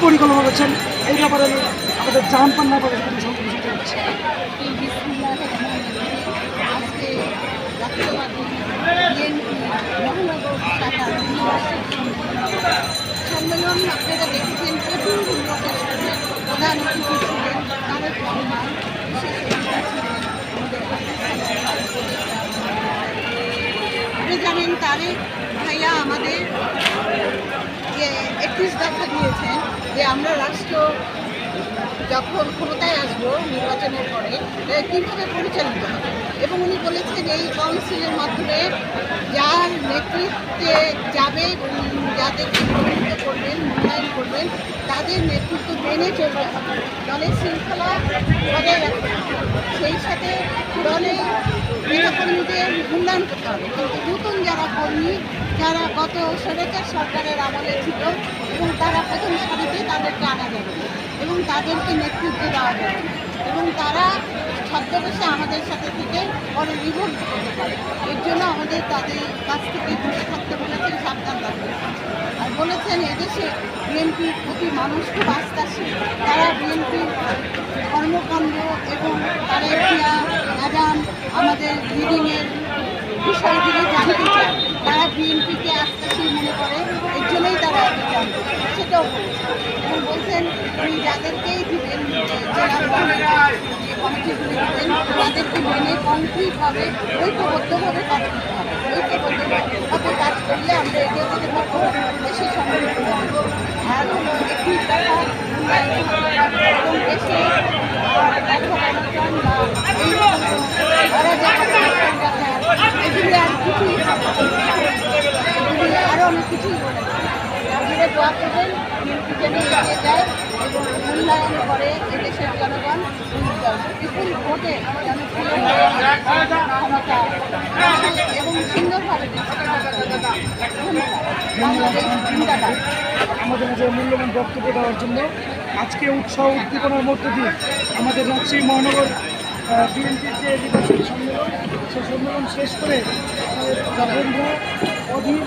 পরিকল্পনা করছেন এই ব্যাপারে আমাদের জাহান পান্না সংক্ষিপ্ত হচ্ছে। আজকে রাষ্ট্রবাদী বিএনপি মহানগর শাখার সম্মেলন আপনারা দেখেছেন প্রচুর লোকের সাথে প্রধান অতিথি ছিলেন তারেক রহমান, বিশেষ অতিথি ছিলেন আপনি জানেন তারেক ভাইয়া আমাদের যে 31 দফা দিয়েছেন যে আমরা রাষ্ট্র যখন ক্ষমতায় আসবো নির্বাচনের পরে কীভাবে পরিচালিত হবে, এবং উনি বলেছেন এই কাউন্সিলের মাধ্যমে যার নেতৃত্বে যাবে যাদেরকে মনোনীত করবেন মূল্যায়ন করবেন তাদের নেতৃত্ব মেনে চলতে হবে, দলের শৃঙ্খলা বজায় রাখতে হবে, সেই সাথে দলের নেতাকর্মীদের মূল্যায়ন করতে হবে। কিন্তু নতুন যারা কর্মী যারা গত স্বৈরাচার সরকারের আমলে ছিল এবং তারা প্রথম সারিতে তাদেরকে আনা যাবে এবং তাদেরকে নেতৃত্ব দেওয়া যাবে এবং তারা ছদ্মবেশে আমাদের সাথে থেকে পরে নিবন্ধ করতে পারে। এর জন্য আমাদের তাদের কাছ থেকে দূরে থাকতে বলেছেন, সাবধান থাকতে আর বলেছেন এদেশে বিএনপির প্রতি মানুষ খুব আস্থাশীল, তারা বিএনপির কর্মকাণ্ড এবং তারা ম্যাডাম আমাদের লিডিংয়ের বিষয়গুলি জানতে চায়, তারা বিএনপিকে আস্থাশীল মনে করে, এর জন্যই তারা এত জানতে সেটাও বলছে এবং বলছেন উনি যাদেরকেই দিবেন যারা যে কমিটিগুলি দিবেন তাদেরকে মেনে কংক্রিটভাবে ঐক্যবদ্ধভাবে কাজ করতে হবে, ঐক্যবদ্ধভাবে কাজ করলে আমরা এগিয়ে যেতে পারবো, দেশের সমৃদ্ধ হবে। আর একটি কথা এবং দেশে এগুলি আর কিছুই আরও অনেক কিছুই বলে আপনারা দোয়া করবেন বিএনপি যেন এগিয়ে যায় এবং মূল্যায়ন করে এদেশের জনগণ বিপুল ভোটে যেন ক্ষমতা এবং সুন্দরভাবে বাংলাদেশ চিন্তাটা আমাদের যে মূল্যবান বক্তব্য দেওয়ার জন্য আজকে উৎসাহ উদ্দীপনার মধ্য দিয়ে আমাদের রাজশাহী মহানগর বিএনপির যে নির্বাচনী সম্মেলন সেই সম্মেলন শেষ করে যাবন্ধা অধীর